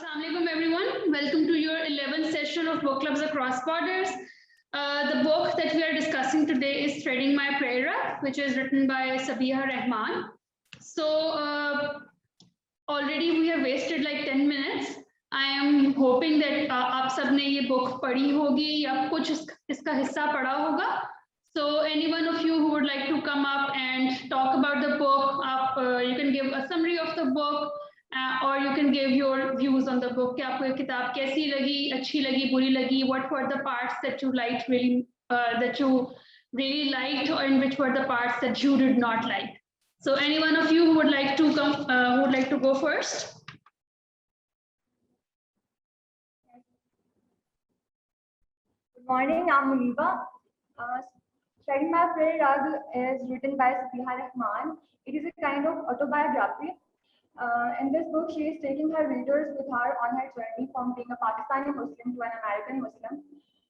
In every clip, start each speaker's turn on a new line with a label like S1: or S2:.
S1: Assalamualaikum everyone. Welcome to your 11th session of Book Clubs Across Borders. The book that we are discussing today is Threading My Prayer, which is written by Sabiha Rahman. So already we have wasted like 10 minutes. I am hoping that आप सबने ये book पढ़ी होगी या कुछ इसका हिस्सा पढ़ा होगा. So any one of you who would like to come up and talk about the book, you can give a summary of the book. Or you can give your views on the book. कि आपको ये किताब कैसी लगी, अच्छी लगी, बुरी लगी. What were the parts that you liked really liked, or in which were the parts that you did not like? So, any one of you who would like to come, who would like to go first?
S2: Good morning, I'm Muniba. Threading My Prayer is written by Sabiha Rahman. It is a kind of autobiography. In this book, she is taking her readers with her on her journey from being a Pakistani Muslim to an American Muslim.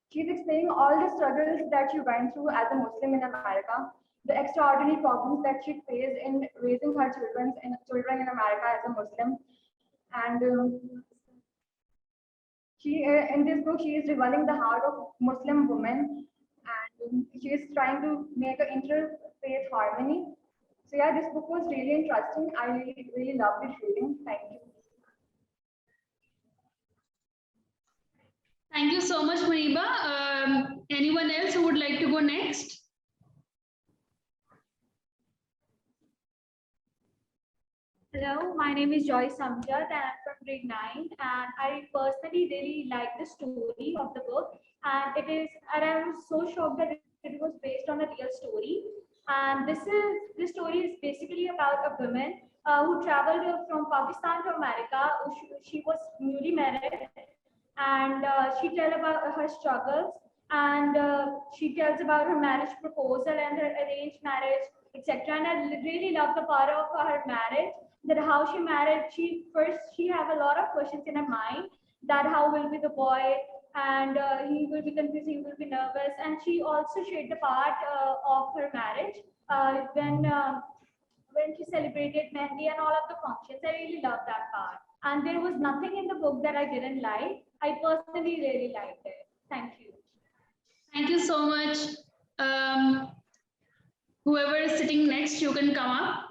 S2: She is explaining all the struggles that she went through as a Muslim in America, the extraordinary problems that she faced in raising her children in America as a Muslim. And in this book, she is revealing the heart of Muslim women, and she is trying to make an interfaith harmony. So yeah, this book was really interesting. I really loved it reading. Thank you.
S1: Thank you so much, Muniba. Anyone else who would like to go next?
S3: Hello, my name is Joy Samjad and I'm from grade 9, and I personally really like the story of the book, and I was so shocked that it was based on a real story. And this story is basically about a woman who traveled from Pakistan to America. She was newly married, and she tells about her struggles, and she tells about her marriage proposal and her arranged marriage, etc. And I really love the part of her marriage, that how she married. She have a lot of questions in her mind, that how will be the boy, and he will be confused, he will be nervous. And she also shared the part of her marriage when she celebrated Mehndi and all of the functions. I really love that part. And there was nothing in the book that I didn't like. I personally really liked it. Thank you.
S1: Thank you so much. Whoever is sitting next, you can come up.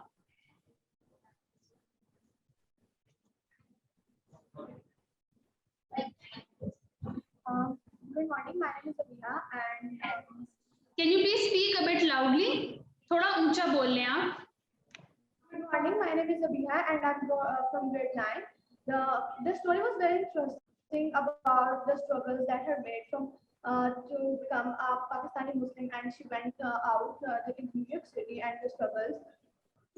S2: Good morning, my name is Abhiya, and
S1: can you please speak a bit loudly? थोड़ा ऊंचा बोल लें आप.
S2: Good morning, my name is Abhiya, and I'm from grade 9. The story was very interesting about the struggles that her made from to become a Pakistani Muslim, and she went out in New York City, and the struggles.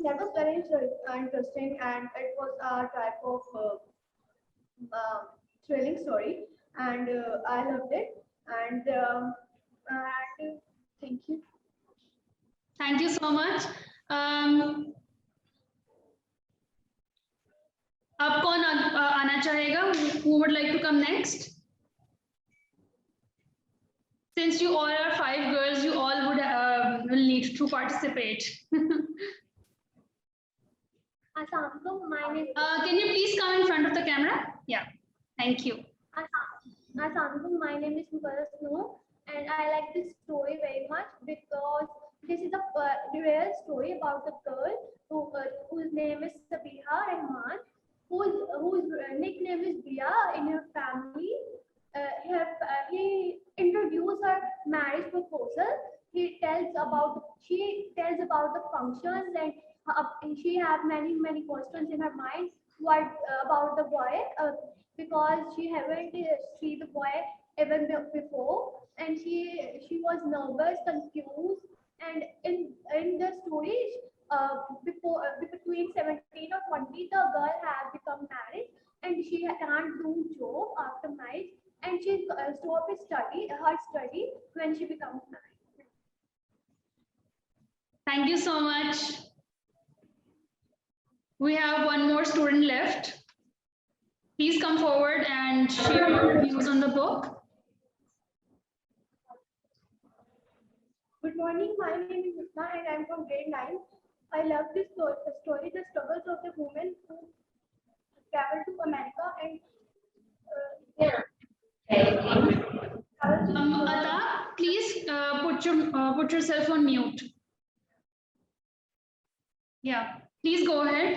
S2: That was very interesting, and it was a type of thrilling story, and I loved it. And thank you.
S1: Thank you so much. अब कौन आना चाहेगा? Who would like to come next? Since you all are 5 girls, you all will need to participate.
S3: Assalamualaikum, my name.
S1: Can you please come in front of the camera? Yeah, thank you.
S3: Assalamualaikum, my name is Mubarak Noor, and I like this story very much because this is a real story about a girl whose name is Sabiha Rahman, whose nickname is Bia in her family. He introduced her marriage proposal. She tells about the functions, and she had many questions in her mind. What about the boy? Because she haven't seen the boy even before, and she was nervous, confused, and in the story, between 17 or 20, the girl has become married, and she can't do job after marriage, and she stopped her study when she becomes married.
S1: Thank you so much. We have one more student left. Please come forward and share your views on the book.
S2: Good morning, my name is Usna, and I'm from grade 9. I love this story, the struggles of the women who traveled to America, and
S1: put yourself on mute. Yeah, please go ahead.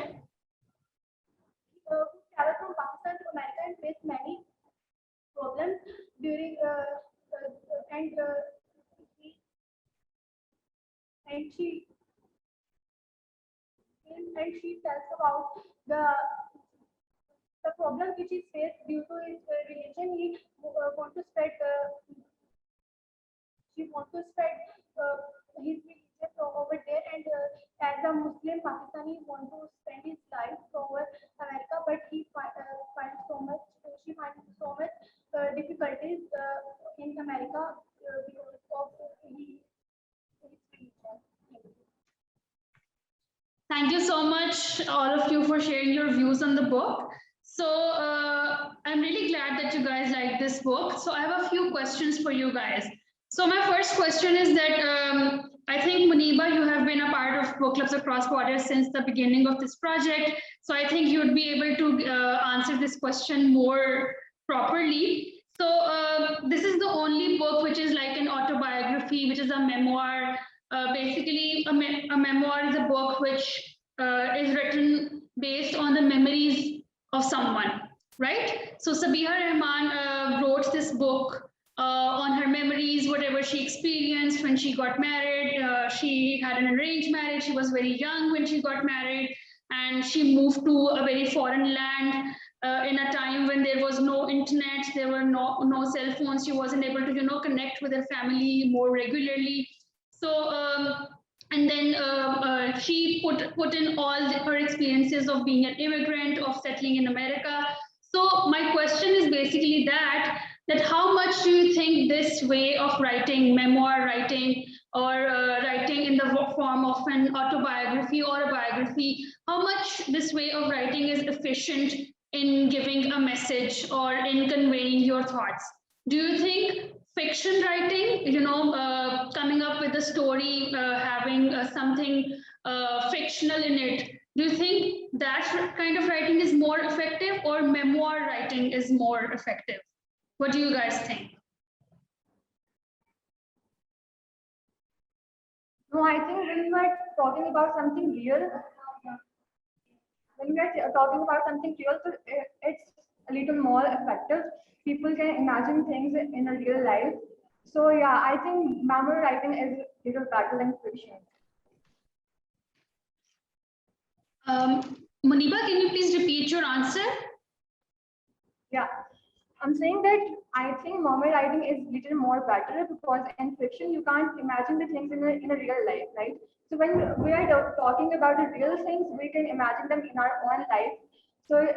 S3: Traveled from Pakistan to America and faced many problems during and she tells about the problem which he faced due to his religion. He want to spread his religion over there, and as a Muslim Pakistani want to spend his life over America, but she finds so much difficulties in America because of his religion.
S1: Thank you so much, all of you, for sharing your views on the book. So I'm really glad that you guys like this book. So I have a few questions for you guys. So my first question is that I think, Muniba, you have been a part of Book Clubs Across Borders since the beginning of this project. So I think you would be able to answer this question more properly. So this is the only book which is like an autobiography, which is a memoir. Basically, a memoir is a book which is written based on the memories of someone, right? So Sabiha Rahman wrote this book on her memories, whatever she experienced when she got married. She had an arranged marriage. She was very young when she got married, and she moved to a very foreign land in a time when there was no internet, there were no cell phones. She wasn't able to, connect with her family more regularly. So, and then she put in all her experiences of being an immigrant, of settling in America. So my question is basically that how much do you think this way of writing, memoir writing, or writing in the form of an autobiography or a biography, how much this way of writing is efficient in giving a message or in conveying your thoughts? Do you think fiction writing, coming up with a story, having something fictional in it, do you think that kind of writing is more effective, or memoir writing is more effective? What do you guys think?
S2: No, I think when we are talking about something real, so it's a little more effective. People can imagine things in a real life. So yeah, I think memoir writing is a little better than fiction.
S1: Muniba, can you please repeat your answer?
S2: Yeah, I'm saying that I think memoir writing is a little more better because in fiction you can't imagine the things in a real life, right? So when we are talking about the real things, we can imagine them in our own life. So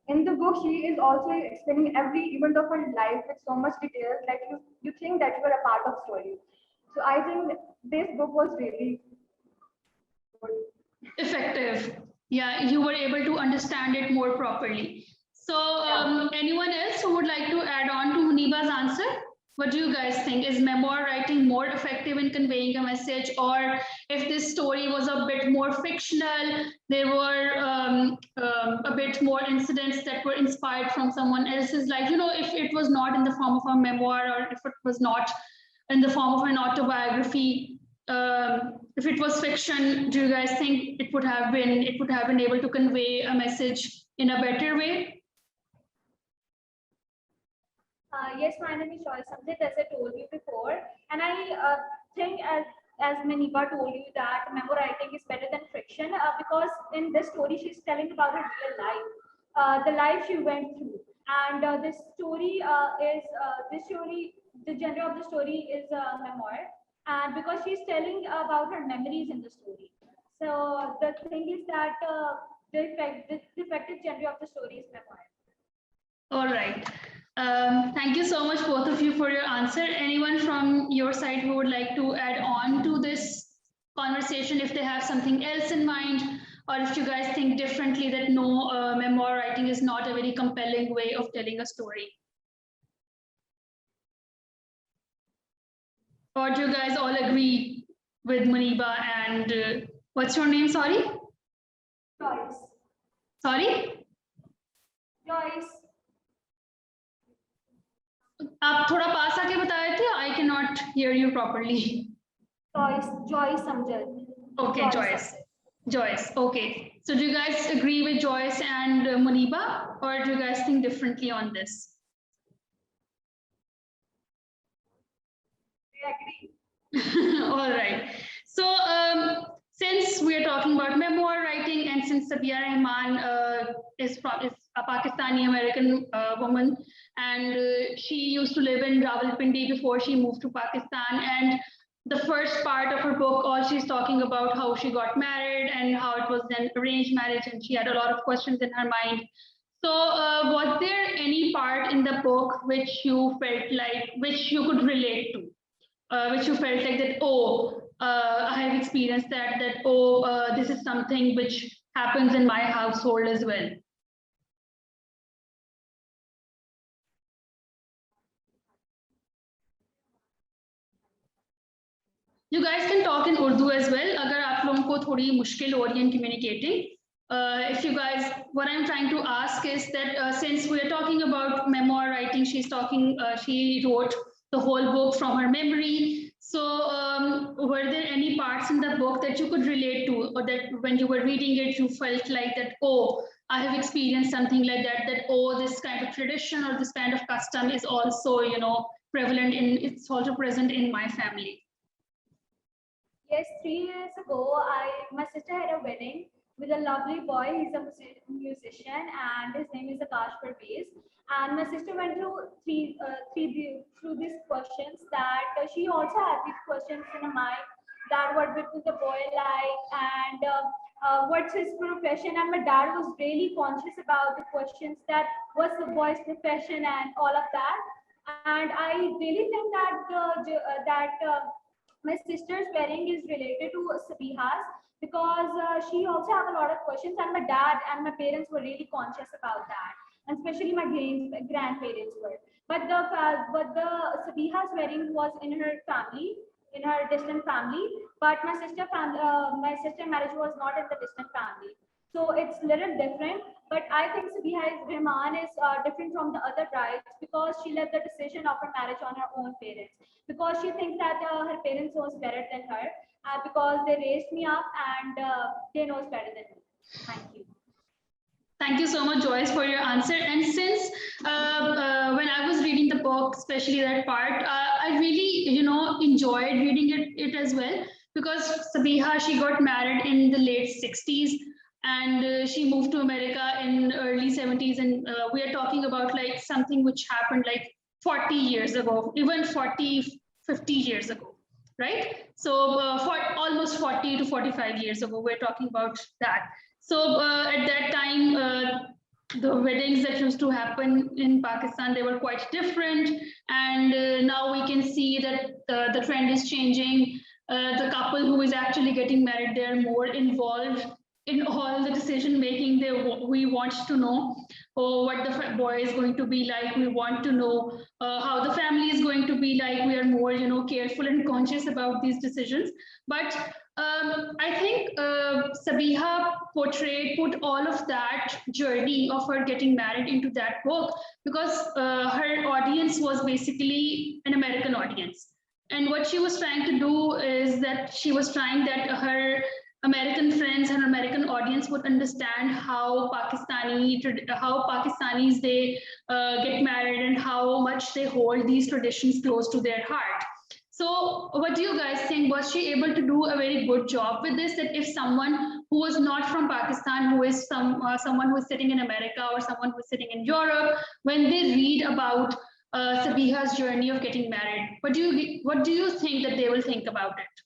S2: in the book, she is also explaining every event of her life with so much detail that you think that you are a part of story. So I think this book was really good.
S1: Effective. Yeah, you were able to understand it more properly. So anyone else who would like to add on to Muniba's answer? What do you guys think? Is memoir writing more effective in conveying a message? Or if this story was a bit more fictional, there were a bit more incidents that were inspired from someone else's life, if it was not in the form of a memoir, or if it was not in the form of an autobiography, if it was fiction, do you guys think it would have been able to convey a message in a better way?
S3: Yes, my name is Joy Samjit, as I told you before, and I think as Muniba told you that memoir writing is better than fiction because in this story she's telling about her real life, the life she went through, and this story the genre of the story is memoir, and because she's telling about her memories in the story. So the thing is that the effective genre of the story is memoir.
S1: All right. Thank you so much, both of you, for your answer. Anyone from your side who would like to add on to this conversation, if they have something else in mind, or if you guys think differently, that no, memoir writing is not a very compelling way of telling a story? Or do you guys all agree with Muniba and what's your name? Sorry?
S3: Joyce.
S1: Sorry?
S3: Joyce.
S1: आप थोड़ा पास आके बताए थे? I cannot hear you properly.
S3: Joy Samjal.
S1: Okay, Joyce. Joyce, okay. So do you guys agree with Joyce and Muniba, or do you guys think differently on this?
S3: I agree.
S1: All right. So since we are talking about memoir writing, and since Sabiha Rahman is a Pakistani American woman, and she used to live in Rawalpindi before she moved to Pakistan, and the first part of her book, all she's talking about how she got married and how it was an arranged marriage, and she had a lot of questions in her mind. So was there any part in the book which you felt like, which you could relate to? Which you felt like that, oh, I have experienced that, oh, this is something which happens in my household as well. You guys can talk in Urdu as well, agar aap logon ko thodi mushkil ho rahi hai in communicating. If you guys, what I'm trying to ask is that since we are talking about memoir writing, she wrote the whole book from her memory. So were there any parts in the book that you could relate to, or that when you were reading it, you felt like that, oh, I have experienced something like that, oh, this kind of tradition or this kind of custom is also, prevalent it's also present in my family?
S3: Yes, 3 years ago, my sister had a wedding with a lovely boy. He's a musician, and his name is Akash Parvez. And my sister went through through these questions that she also had these questions in her mind, that what will the boy like, and what's his profession. And my dad was really conscious about the questions, that what's the boy's profession and all of that. And I really think that my sister's wedding is related to Sabiha's, because she also have a lot of questions, and my dad and my parents were really conscious about that, and especially my grandparents were. But the Sabiha's wedding was in her family, in her distant family, but my sister marriage was not in the distant family. So it's little different, but I think Sabiha Rahman is different from the other brides, because she left the decision of her marriage on her own parents, because she thinks that her parents knows better than her, because they raised me up, and they knows better than me. Thank you.
S1: Thank you so much, Joyce, for your answer. And since when I was reading the book, especially that part, I really, enjoyed reading it as well, because Sabiha, she got married in the late 60s, and she moved to America in early 70s. And we are talking about like something which happened like 40 years ago, even 40, 50 years ago, right? So for almost 40 to 45 years ago, we're talking about that. So at that time, the weddings that used to happen in Pakistan, they were quite different. And now we can see that the trend is changing. The couple who is actually getting married, they're more involved in all the decision making. We want to know what the boy is going to be like. We want to know how the family is going to be like. We are more, careful and conscious about these decisions. But I think Sabiha put all of that journey of her getting married into that book, because her audience was basically an American audience. And what she was trying to do is that she was trying that her American friends and American audience would understand how Pakistanis they get married, and how much they hold these traditions close to their heart. So what do you guys think? Was she able to do a very good job with this? That if someone who was not from Pakistan, who is someone who is sitting in America, or someone who is sitting in Europe, when they read about Sabiha's journey of getting married, what do you think that they will think about it?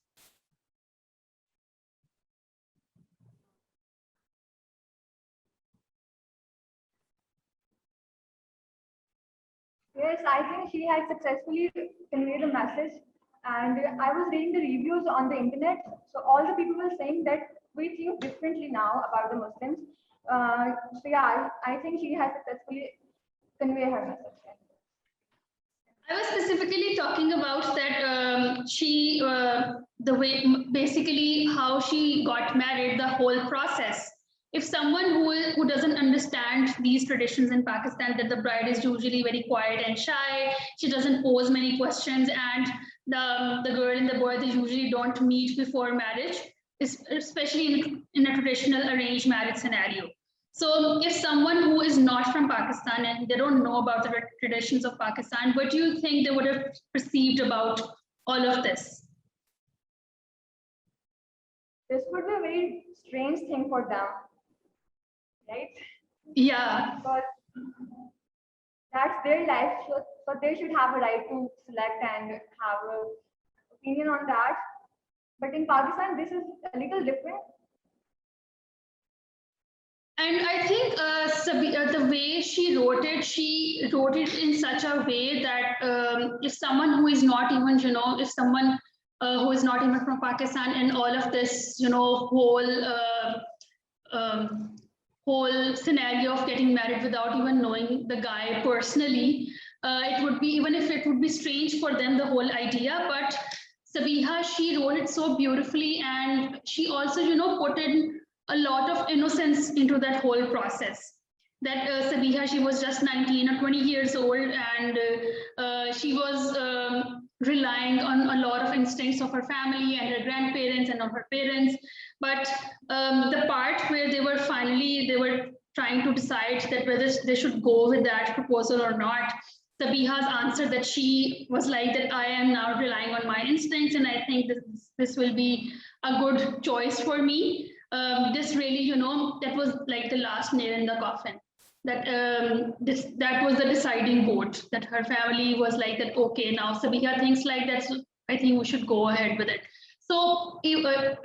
S2: Yes, I think she has successfully conveyed the message. And I was reading the reviews on the internet. So all the people were saying that we think differently now about the Muslims. So yeah, I think she has successfully conveyed her message.
S1: I was specifically talking about that the way, basically how she got married, the whole process. If someone who doesn't understand these traditions in Pakistan, that the bride is usually very quiet and shy, she doesn't pose many questions, and the girl and the boy, they usually don't meet before marriage, especially in a traditional arranged marriage scenario. So if someone who is not from Pakistan and they don't know about the traditions of Pakistan, what do you think they would have perceived about all of this?
S2: This would be a very strange thing for them, right?
S1: Yeah.
S2: Because that's their life, so they should have a right to select and have an opinion on that. But in Pakistan, this is a little different.
S1: And I think the way she wrote it in such a way that if someone who is not even, if someone who is not even from Pakistan and all of this, whole scenario of getting married without even knowing the guy personally, it would be, even if it would be strange for them, the whole idea, but Sabiha, she wrote it so beautifully, and she also, put in a lot of innocence into that whole process. That Sabiha, she was just 19 or 20 years old, and she was relying on a lot of instincts of her family and her grandparents and of her parents. But the part where they were trying to decide that whether they should go with that proposal or not, Sabiha's answer that she was like that, I am now relying on my instincts, and I think this will be a good choice for me. This really, that was like the last nail in the coffin. That that was the deciding vote, that her family was like that, okay, now Sabiha thinks like that, so I think we should go ahead with it. So even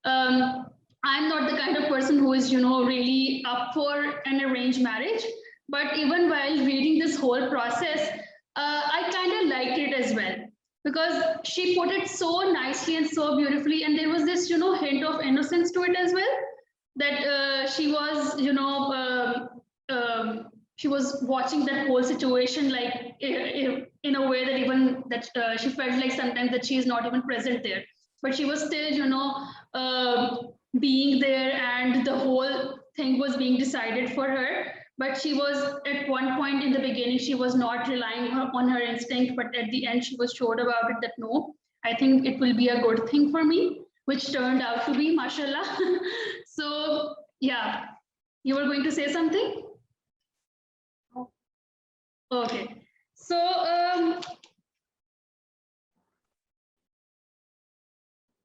S1: I'm not the kind of person who is, really up for an arranged marriage, but even while reading this whole process, I kind of liked it as well, because she put it so nicely and so beautifully, and there was this, hint of innocence to it as well, that she was, she was watching that whole situation like in a way that even that she felt like sometimes that she is not even present there, but she was still, being there, and the whole thing was being decided for her. But she was, at one point in the beginning, she was not relying on her instinct, but at the end she was sure about it, that no, I think it will be a good thing for me, which turned out to be, mashallah. So yeah, you were going to say something? Okay, so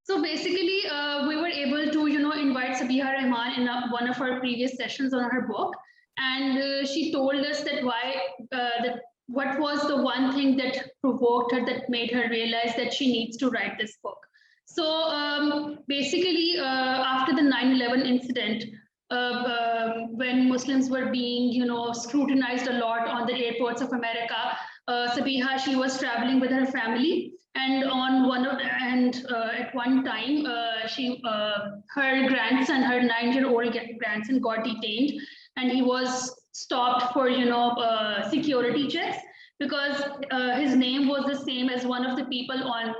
S1: so basically, we were able to, invite Sabiha Rahman in one of her previous sessions on her book, and she told us that what was the one thing that provoked her, that made her realize that she needs to write this book. So basically, after the 9/11 incident, when Muslims were being, scrutinized a lot on the airports of America, Sabiha, she was traveling with her family, and at one time, her grandson, her 9-year-old grandson, got detained, and he was stopped for, security checks, because his name was the same as one of the people on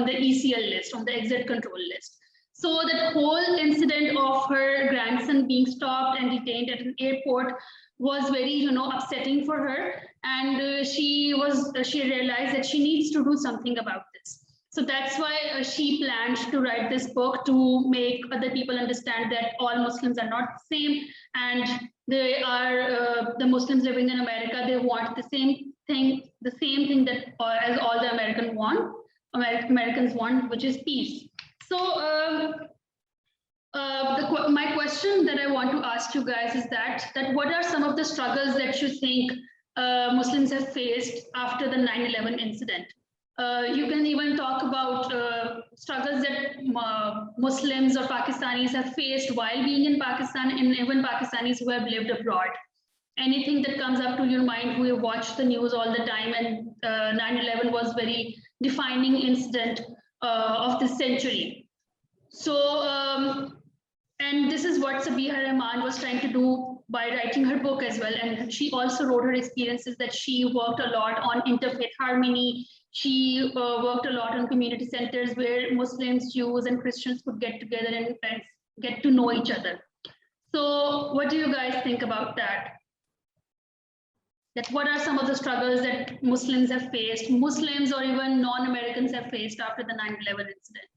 S1: the ECL list, on the exit control list. So that whole incident of her grandson being stopped and detained at an airport was very, upsetting for her, and she realized that she needs to do something about this. So that's why she planned to write this book, to make other people understand that all Muslims are not the same, and they are the Muslims living in America, they want the same thing that as all the Americans want, which is peace. So my question that I want to ask you guys is that what are some of the struggles that you think Muslims have faced after the 9/11 incident? You can even talk about struggles that Muslims or Pakistanis have faced while being in Pakistan, and even Pakistanis who have lived abroad. Anything that comes up to your mind, who watch the news all the time, and 9/11 was very defining incident of this century. So, and this is what Sabiha Rahman was trying to do by writing her book as well. And she also wrote her experiences, that she worked a lot on interfaith harmony. She worked a lot on community centers where Muslims, Jews, and Christians could get together and get to know each other. So what do you guys think about that? that what are some of the struggles that Muslims have faced, Muslims or even non-Americans have faced after the 9/11 incident.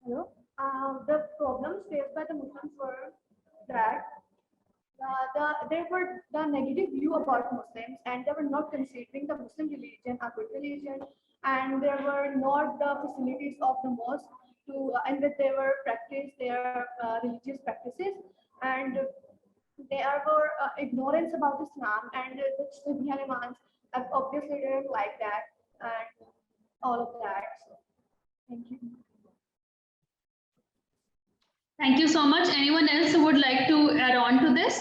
S3: Hello. The problems faced by the Muslims were that there were the negative view about Muslims, and they were not considering the Muslim religion a good religion, and there were not the facilities of the mosque to, and that they were practice their religious practices, and there were ignorance about Islam, and which the Muhammadans obviously didn't like that, and all of that. So, thank you.
S1: Thank you so much. Anyone else who would like to add on to this?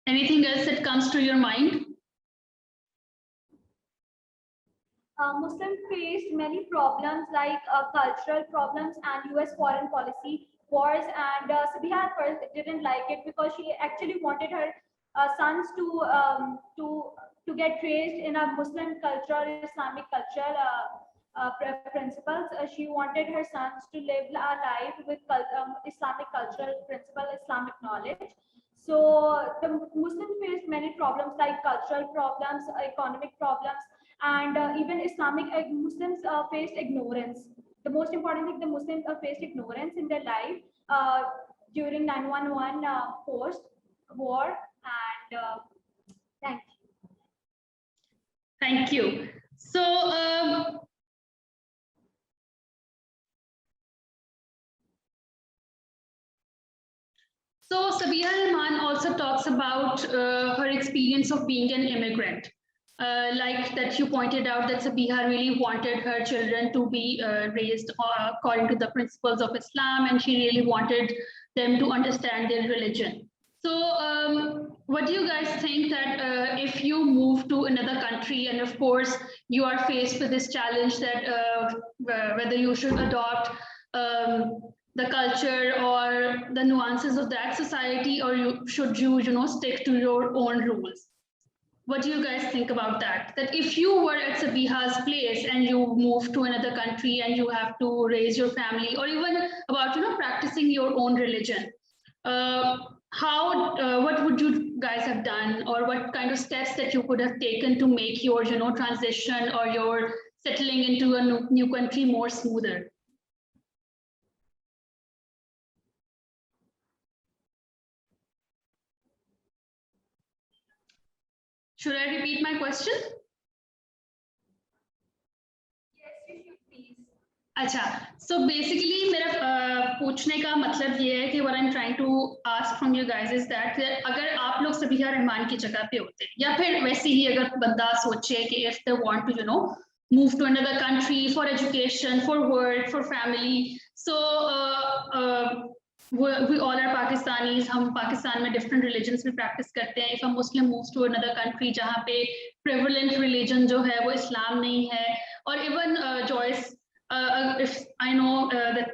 S1: Anything else that comes to your mind?
S3: Muslims faced many problems like cultural problems and US foreign policy wars, and Sabiha at first didn't like it because she actually wanted her sons to get raised in a Muslim culture, Islamic culture principles. She wanted her sons to live a life with Islamic cultural principle, Islamic knowledge. So the Muslims faced many problems like cultural problems, economic problems, and even Islamic Muslims faced ignorance. The most important thing, the Muslims faced ignorance in their life during 9/11 post-war, and thank you.
S1: Thank you. So, Sabiha Rahman also talks about her experience of being an immigrant. Like that you pointed out that Sabiha really wanted her children to be raised according to the principles of Islam, and she really wanted them to understand their religion. So what do you guys think that if you move to another country, and of course you are faced with this challenge that whether you should adopt the culture or the nuances of that society, or should you stick to your own rules? What do you guys think about that? That if you were at Sabiha's place and you move to another country and you have to raise your family, or even about practicing your own religion, what would you guys have done, or what kind of steps that you could have taken to make your transition or your settling into a new country more smoother? Should I repeat my question?
S3: Yes, you should please.
S1: अच्छा, so basically मेरा पूछने का मतलब ये है कि what I'm trying to ask from you guys is that अगर आप लोग सबिहा रहमान की जगह पे होते, या फिर वैसे ही अगर बंदा सोचे कि if they want to move to another country for education, for work, for family, so we all are Pakistanis, हम पाकिस्तान में different religions भी practice करते हैं. If a Muslim moves to another country जहाँ पे prevalent religion जो है वो इस्लाम नहीं है, or even Joyce, if I know that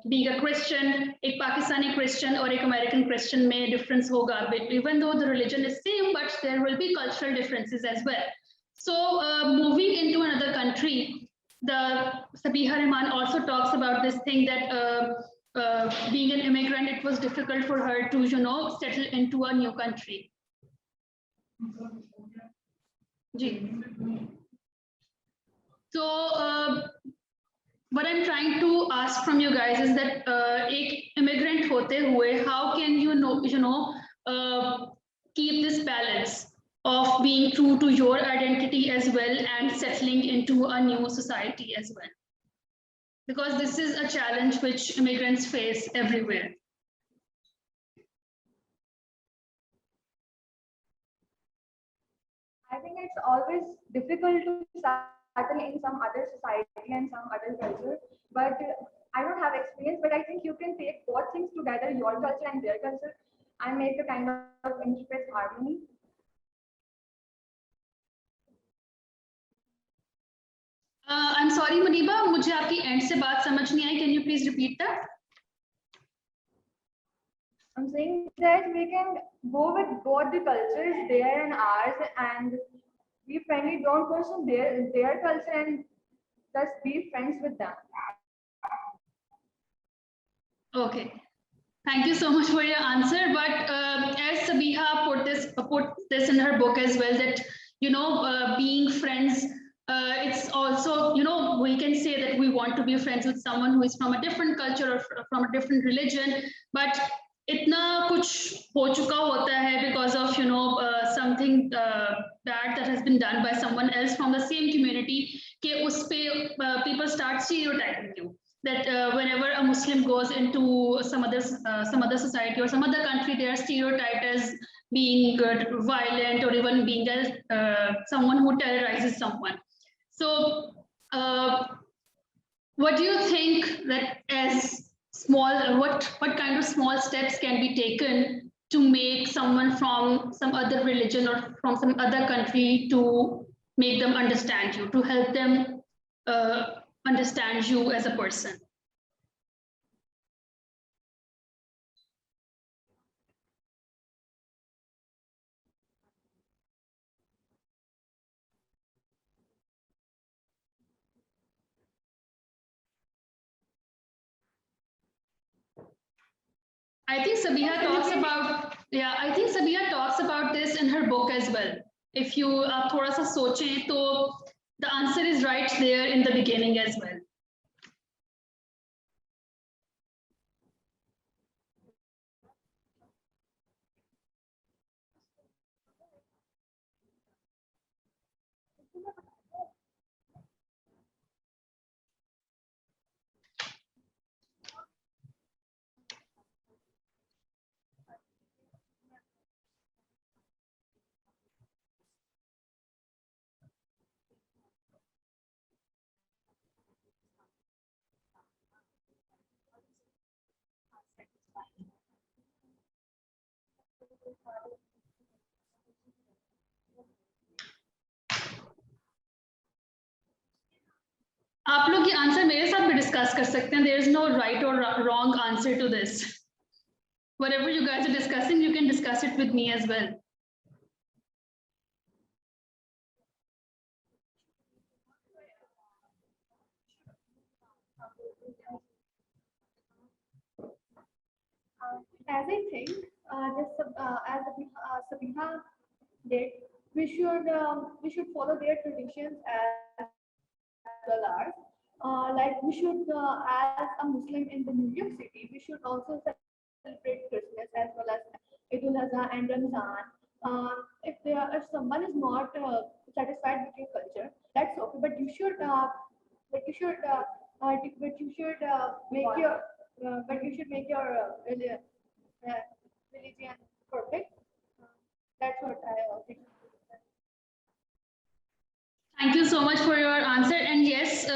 S1: being a Christian, एक Pakistani Christian और एक American Christian में difference होगा, but even though the religion is same, but there will be cultural differences as well. So moving into another country, the Sabiha Rahman also talks about this thing that being an immigrant, it was difficult for her to settle into a new country. So what I'm trying to ask from you guys is that एक immigrant होते हुए, how can you keep this balance of being true to your identity as well and settling into a new society as well? Because this is a challenge which immigrants face everywhere.
S2: I think it's always difficult to settle in some other society and some other culture, but I don't have experience, but I think you can take both things together, your culture and their culture, and make a kind of intricate harmony.
S1: I'm sorry, Maniba, मुझे आपकी end से बात समझ नहीं आई. Can you please repeat that?
S2: I'm saying that we can go with both the cultures, their and ours, and be friendly. Don't question their culture and just be friends with them.
S1: Okay. Thank you so much for your answer. But as Sabiha put this in her book as well, that being friends, it's also we can say that we want to be friends with someone who is from a different culture or from a different religion, but itna kuch ho chuka hota hai because of something bad that has been done by someone else from the same community, ke us pe people start stereotyping you that whenever a Muslim goes into some other society or some other country, they are stereotyped as being violent or even being as someone who terrorizes someone. So, what do you think that as small, what kind of small steps can be taken to make someone from some other religion or from some other country to make them understand you, to help them understand you as a person? I think Sabiha talks about, yeah, I think Sabiha talks about this in her book as well. If you thoda sa soche, to the answer is right there in the beginning as well. आप लोग ये answer मेरे साथ भी discuss कर सकते हैं. There is no right or wrong answer to this. Whatever you guys are discussing, you can discuss it with me as well.
S3: As I think, as Sabiha did, we should follow their traditions as well as like we should as a Muslim in the New York City, we should also celebrate Christmas as well as Eid al-Adha and Ramzan. If someone is not satisfied with your culture, that's okay. But you should make your religion perfect. That's what I think.
S1: Thank you so much for your answer. And yes,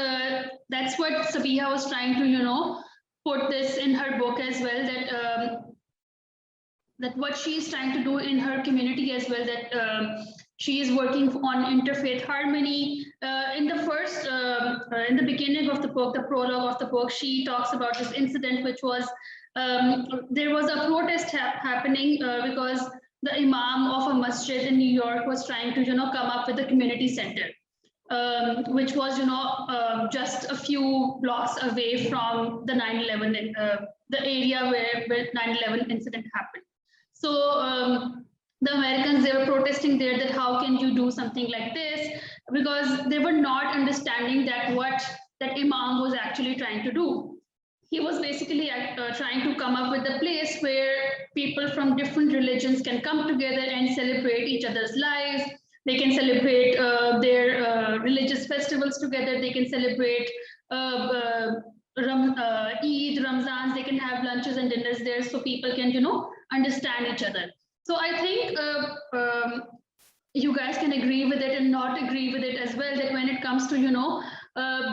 S1: that's what Sabiha was trying to, put this in her book as well, that what she is trying to do in her community as well, that she is working on interfaith harmony. In the beginning of the book, the prologue of the book, she talks about this incident, which was there was a protest happening because the imam of a masjid in New York was trying to, come up with a community center. Which was, just a few blocks away from the 9/11, the area where 9/11 incident happened. So the Americans, they were protesting there that how can you do something like this? Because they were not understanding that what that imam was actually trying to do. He was basically trying to come up with a place where people from different religions can come together and celebrate each other's lives. They can celebrate their religious festivals together. They can celebrate Eid, Ramzans. They can have lunches and dinners there, so people can, understand each other. So I think you guys can agree with it and not agree with it as well. That when it comes to,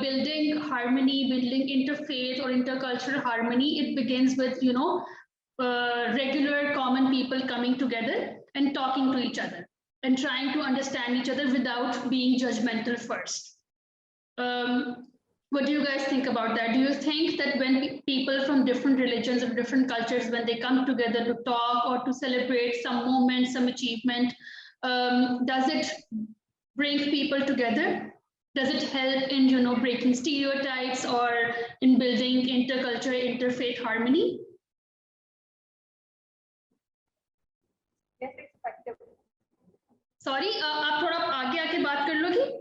S1: building harmony, building interfaith or intercultural harmony, it begins with, regular common people coming together and talking to each other and trying to understand each other without being judgmental first. What do you guys think about that? Do you think that when people from different religions or different cultures, when they come together to talk or to celebrate some moment, some achievement, does it bring people together? Does it help in, you know, breaking stereotypes or in building intercultural, interfaith harmony?
S2: Yes, it's effective.
S1: Sorry, आप थोड़ा आगे आके बात कर लोगी?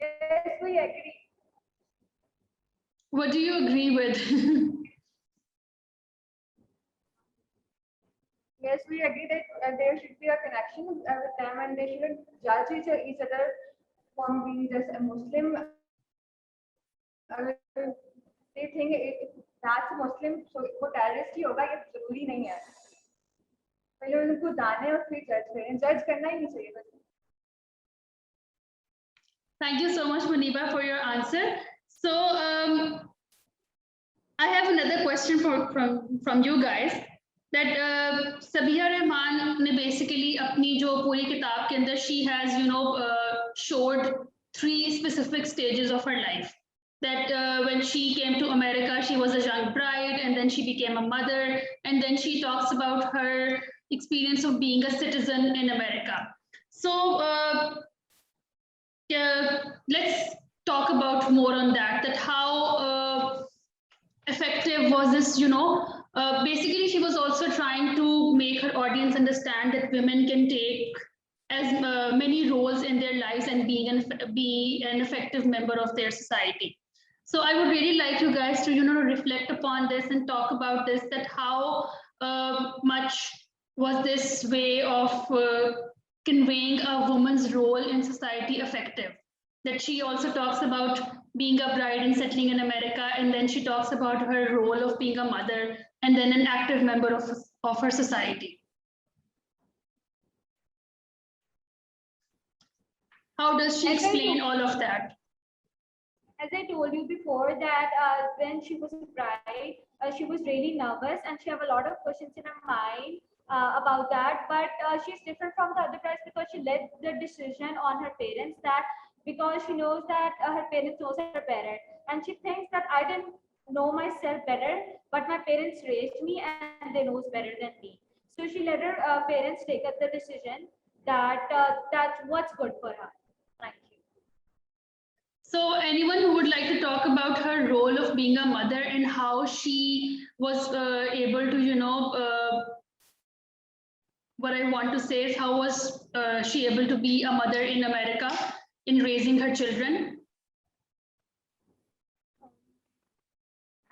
S2: Yes, we agree.
S1: What do you agree with?
S2: Yes, we agree that there should be a connection with them, and they shouldn't judge each other from being just a Muslim. They think that's a Muslim, so वो terrorist ही होगा, ये जरूरी नहीं है. पहले उनको जाने और फिर जज करें. जज करना ही नहीं चाहिए बस.
S1: Thank you so much, Muniba, for your answer. So I have another question from you guys. That Sabiha Rahman ने basically अपनी जो पूरी किताब के अंदर she has, you know, showed 3 specific stages of her life. That when she came to America, she was a young bride, and then she became a mother, and then she talks about her experience of being a citizen in America. So let's talk about more on that. That how effective was this, you know, basically she was also trying to make her audience understand that women can take as many roles in their lives and be an effective member of their society. So I would really like you guys to, you know, reflect upon this and talk about this, that how much was this way of conveying a woman's role in society effective. That she also talks about being a bride and settling in America, and then she talks about her role of being a mother and then an active member of her society. How does she explain all of that?
S3: As I told you before that when she was a bride, she was really nervous and she have a lot of questions in her mind about that. But she's different from the other brides because she led the decision on her parents, that because she knows that her parents knows her better. And she thinks that I didn't know myself better, but my parents raised me and they knows better than me. So she let her parents take up the decision that that's what's good for her. Thank you.
S1: So anyone who would like to talk about her role of being a mother and how she was able to, you know, what I want to say is how was she able to be a mother in America in raising her children?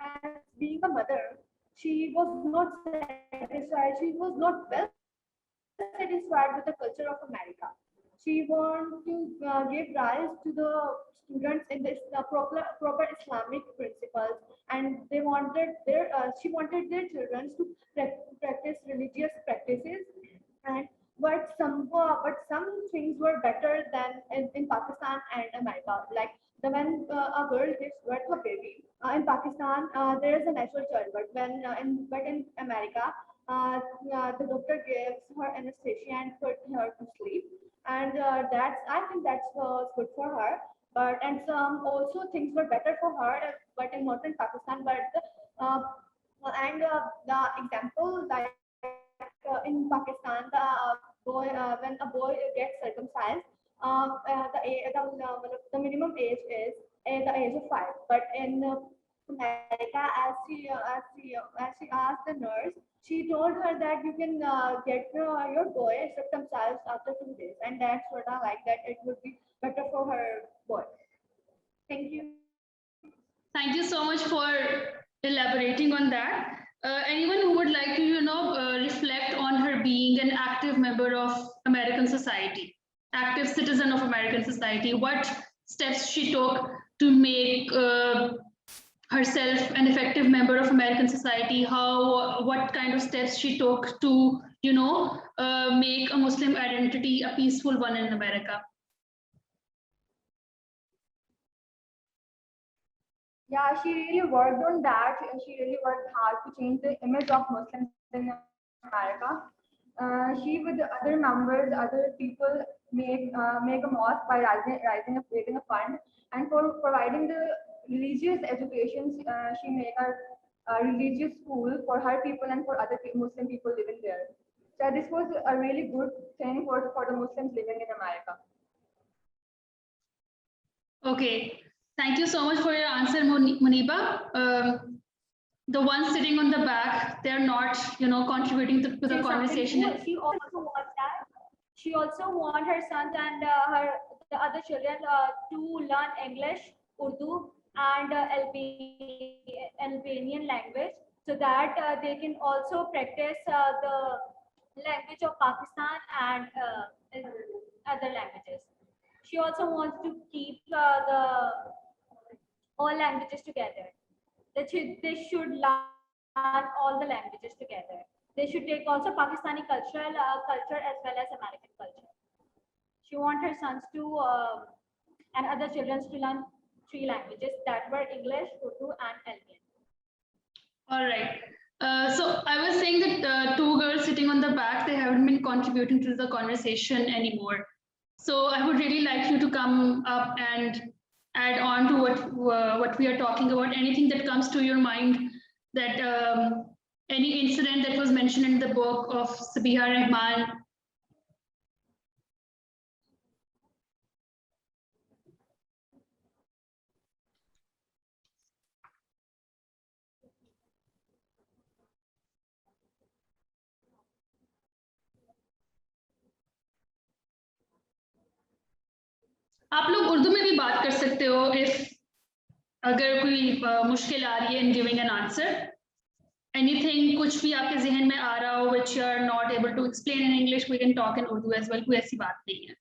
S2: As being a mother, she was not satisfied. She was not well satisfied with the culture of America. She wanted to give rise to the students in this proper Islamic principles, and they wanted their she wanted their children to practice religious practices. And but some things were better than in Pakistan and America. Like when a girl gives birth to a baby in Pakistan, there is a natural childbirth. But in America, the doctor gives her anesthesia and put her to sleep, and that's I think that's was good for her. But and some also things were better for her, but in northern Pakistan. But uh, the example like in Pakistan, when a boy gets circumcised, the minimum age is the age of 5. But in America, as she asked the nurse, she told her that you can get your boy circumcised after 2 days, and that's what I like. That it would be better for her boy. Thank you.
S1: Thank you so much for elaborating on that. Anyone who would like to, you know, reflect on her being an active member of American society, active citizen of American society, what steps she took to make herself an effective member of American society, what kind of steps she took to, you know, make a Muslim identity a peaceful one in America.
S2: Yeah, she really worked on that. She really worked hard to change the image of Muslims in America. She with the other members, other people make a mosque by creating a fund, and for providing the religious education, she make a religious school for her people and for other Muslim people living there. So this was a really good thing for the Muslims living in America.
S1: Okay, thank you so much for your answer, Muniba. The ones sitting on the back, they're not, contributing to the conversation.
S3: She also wants that. She also wants her sons and the other children to learn English, Urdu, and Albanian language, so that they can also practice the language of Pakistan and other languages. She also wants to keep the all languages together. They should learn all the languages together. They should take also Pakistani culture as well as American culture. She wants her sons to and other children to learn 3 languages, that were English, Urdu, and Albanian.
S1: All right. So I was saying that two girls sitting on the back, they haven't been contributing to the conversation anymore. So I would really like you to come up and add on to what we are talking about. Anything that comes to your mind, that any incident that was mentioned in the book of Sabiha Rahman. आप लोग उर्दू में भी बात कर सकते हो if अगर कोई मुश्किल आ रही है in giving an answer. Anything कुछ भी आपके जहन में आ रहा हो which you are not able to explain in English, we can talk in Urdu as well. कोई ऐसी बात नहीं है.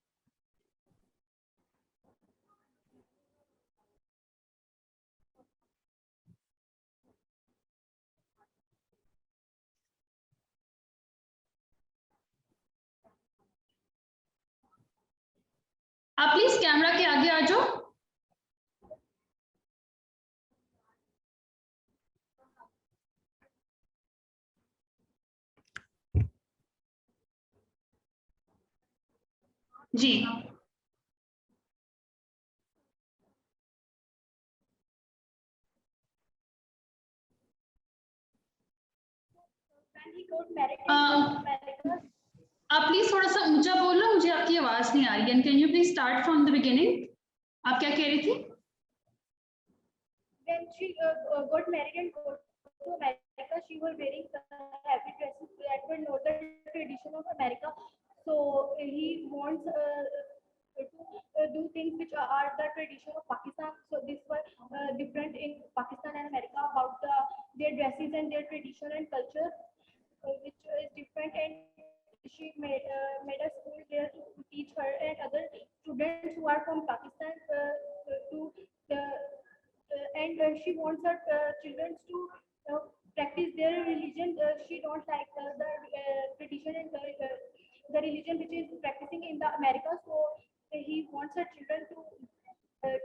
S1: आप प्लीज कैमरा के आगे आ जाओ. जी.
S3: When he got married in America,
S1: आप प्लीज थोड़ा सा ऊंचा बोलो, मुझे आपकी आवाज नहीं आ रही है. Can you please start from the beginning? आप क्या कह रही थी?
S3: when she got married and got to America, she was wearing heavy dresses that were not the tradition of America. So he wants to do things which are the tradition of Pakistan. So this was different in Pakistan and America about their dresses and their tradition and culture, which is different. And she made a school there to teach her and other students who are from Pakistan to and she wants her children to practice their religion. She don't like the tradition and the religion which is practicing in the America. So he wants her children to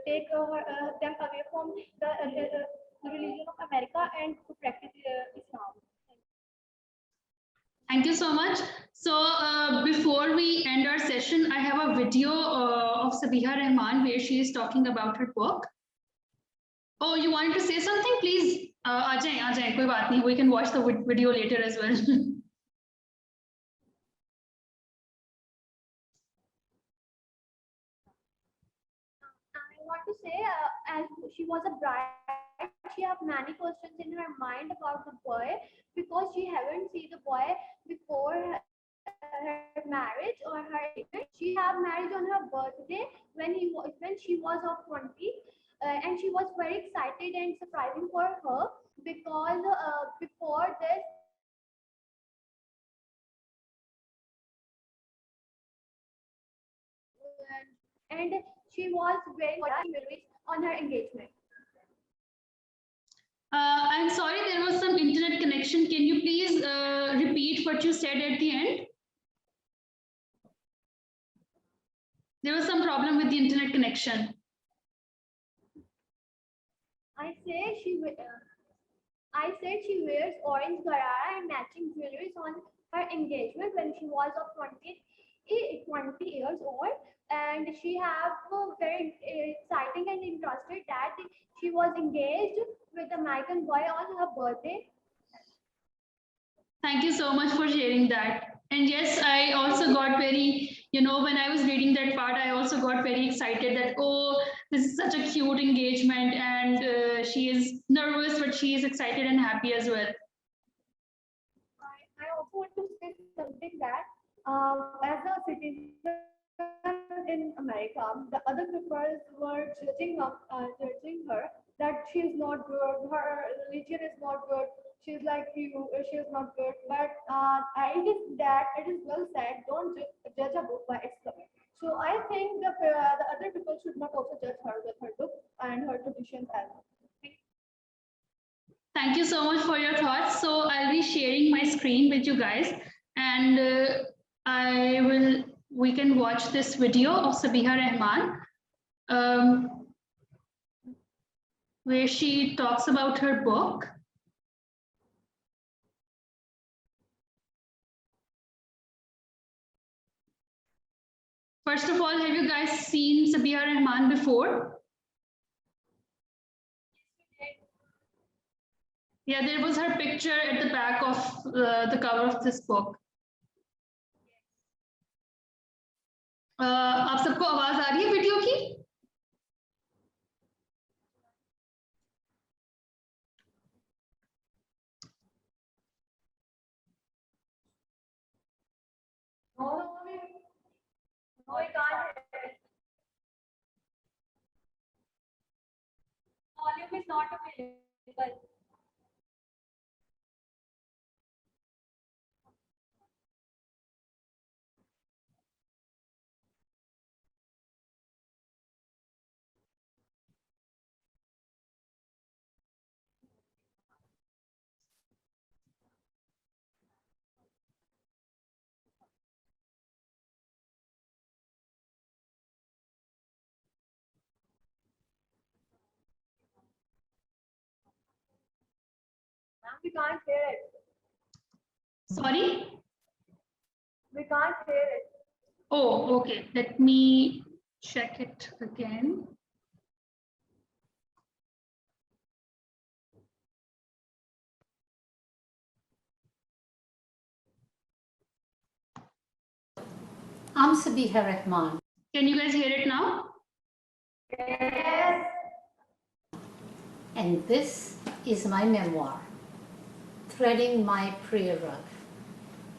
S3: take them away from the religion of America and to practice Islam.
S1: Thank you so much. So before we end our session, I have a video of Sabiha Rahman where she is talking about her book. Oh, you wanted to say something? Please, आ जाएं, कोई बात नहीं. We can watch the video later as well.
S3: I want to say, as she was a bride, she have many questions in her mind about the boy because she haven't seen the boy before her marriage or her engagement. She have marriage on her birthday when she was of 20, and she was very excited and surprising for her because before this and she was wearing jewelry on her engagement.
S1: I'm sorry, there was some internet connection. Can you please repeat what you said at the end? There was some problem with the internet connection.
S3: I said she wears orange garara and matching jewelry on her engagement when she was of 20 years old, and she have very exciting and interested that she was engaged with a American boy on her birthday.
S1: Thank you so much for sharing that. And yes, I also got very, when I was reading that part, I also got very excited that, oh, this is such a cute engagement, and she is nervous, but she is excited and happy as well.
S3: I also want to say something that as a citizen in America, the other peoples were judging her that she is not good, her religion is not good, she's like you, she is not good. But it is well said, don't judge a book by its cover. So I think the other people should not also judge her with her book and her traditions as well.
S1: Thank you so much for your thoughts. So I'll be sharing my screen with you guys, and we can watch this video of Sabiha Rahman, where she talks about her book. First of all, have you guys seen Sabiha Rahman before? Yeah, there was her picture at the back of the cover of this book. आप सबको आवाज आ रही है video की?
S3: No, I can't hear it. Volume is not available. We can't hear it.
S1: Sorry?
S3: We can't hear it.
S1: Oh, okay. Let me check it again.
S4: I'm Sabiha Rahman.
S1: Can you guys hear it now?
S3: Yes.
S4: And this is my memoir, Threading My Prayer Rug,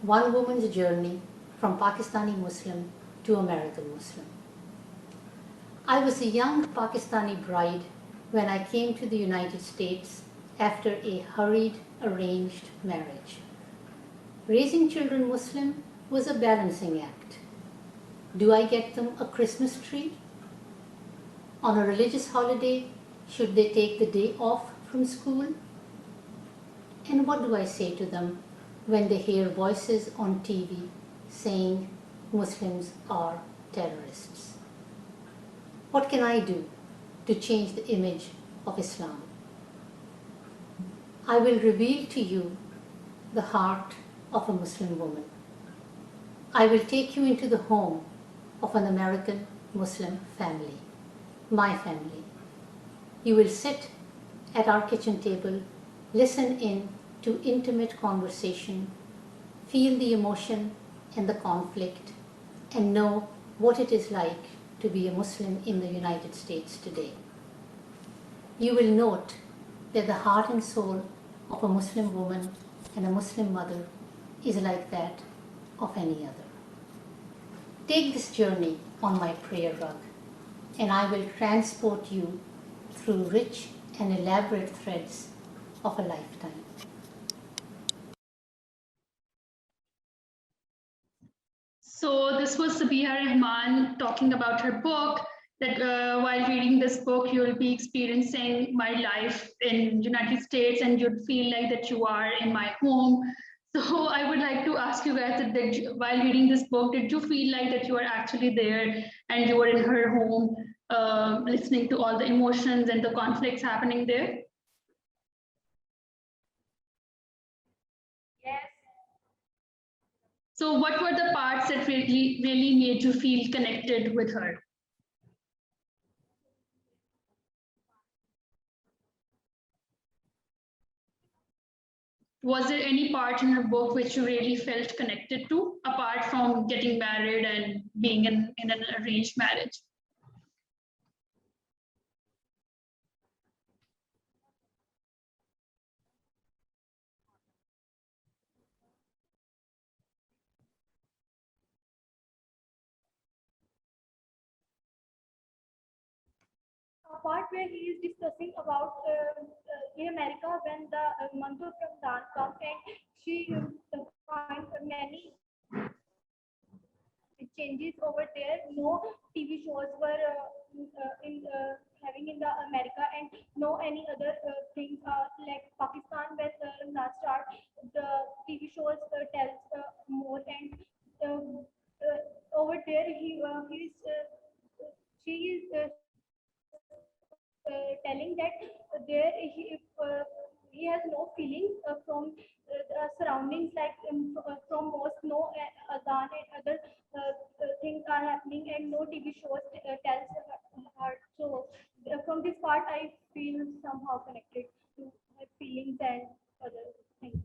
S4: one woman's journey from Pakistani Muslim to American Muslim. I was a young Pakistani bride when I came to the United States after a hurried, arranged marriage. Raising children Muslim was a balancing act. Do I get them a Christmas tree? On a religious holiday, should they take the day off from school? And what do I say to them when they hear voices on TV saying Muslims are terrorists? What can I do to change the image of Islam? I will reveal to you the heart of a Muslim woman. I will take you into the home of an American Muslim family, my family. You will sit at our kitchen table, listen in to intimate conversation, feel the emotion and the conflict, and know what it is like to be a Muslim in the United States today. You will note that the heart and soul of a Muslim woman and a Muslim mother is like that of any other. Take this journey on my prayer rug, and I will transport you through rich and elaborate threads of a lifetime.
S1: So this was Sabiha Rahman talking about her book, that while reading this book, you'll be experiencing my life in United States and you'd feel like that you are in my home. So I would like to ask you guys that while reading this book, did you feel like that you are actually there and you were in her home, listening to all the emotions and the conflicts happening there?
S3: Yes.
S1: So what were the parts that really made you feel connected with her? Was there any part in her book which you really felt connected to, apart from getting married and being in an arranged marriage?
S3: A part where he is discussing about in America when the month of Ramadan comes and she finds many changes over there. No TV shows were having in the America, and no any other things like Pakistan when Ramadan start, the TV shows tells more, and over there she is telling that there he has no feelings from the surroundings, like from mosque, no adhan and other things are happening, and no TV shows tells her. So from this part, I feel somehow connected to her feelings and other things.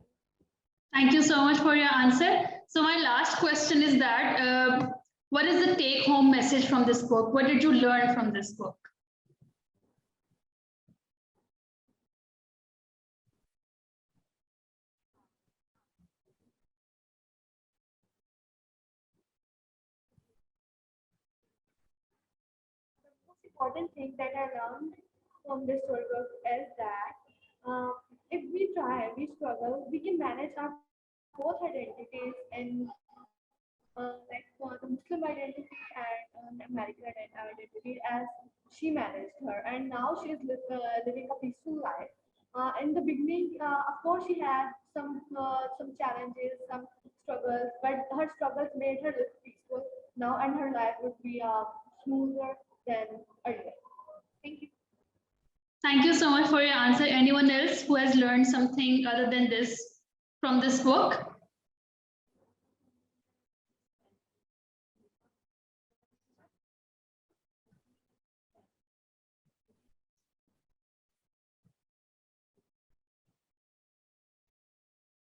S1: Thank you so much for your answer. So my last question is that what is the take-home message from this book? What did you learn from this book?
S2: Most important thing that I learned from this story book is that if we try, we struggle, we can manage our both identities and like for the Muslim identity and American identity as she managed her, and now she is living a peaceful life. In the beginning, of course, she had some challenges, some struggles, but her struggles made her live peaceful now, and her life would be smoother than earlier. Thank you.
S1: Thank you so much for your answer. Anyone else who has learned something other than this from this book?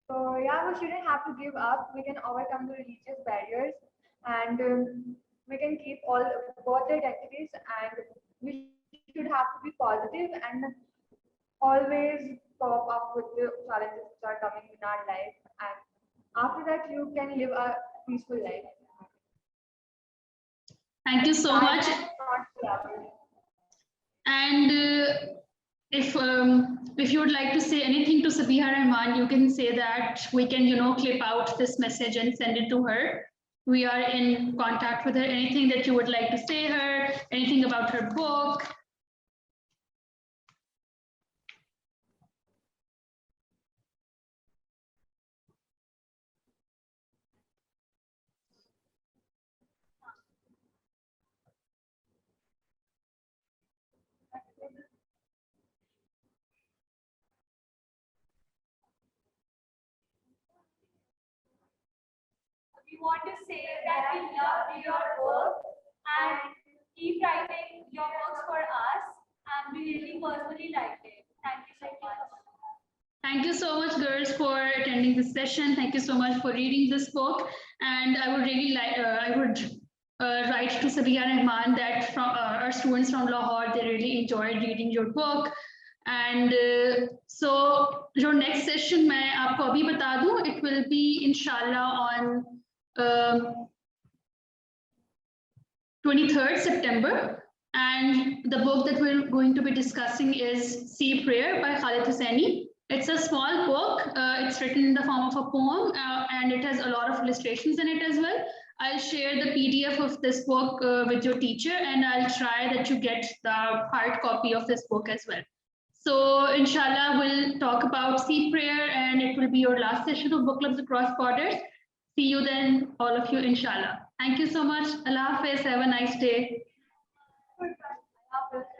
S2: So yeah, we shouldn't have to give up. We can overcome the religious barriers, and we can keep all both the identities. And we should have to be positive and always cope up with the challenges which are coming in our life. And after that, you can live a peaceful life.
S1: Thank you so much.
S2: That is not the average.
S1: And if you would like to say anything to Sabiha Rahman, you can say that. We can, clip out this message and send it to her. We are in contact with her. Anything that you would like to say her, anything about her book?
S3: We want to say that we love your work and keep writing your books for us, and we really personally liked it. Thank you so much.
S1: Thank you so much, girls, for attending this session. Thank you so much for reading this book. And I would really like, I would write to Sabiha Rahman that from our students from Lahore, they really enjoyed reading your book. And so your next session, मैं आपको अभी बता दूं, it will be inshallah on 23rd September. And the book that we're going to be discussing is Sea Prayer by Khalid Hosseini. It's a small book. It's written in the form of a poem, and it has a lot of illustrations in it as well. I'll share the PDF of this book with your teacher, and I'll try that you get the hard copy of this book as well. So inshallah, we'll talk about Sea Prayer, and it will be your last session of Book Clubs Across Borders. See you then, all of you, inshallah. Thank you so much. Allah Hafiz. Have a nice day.
S2: Goodbye. Allah Hafiz.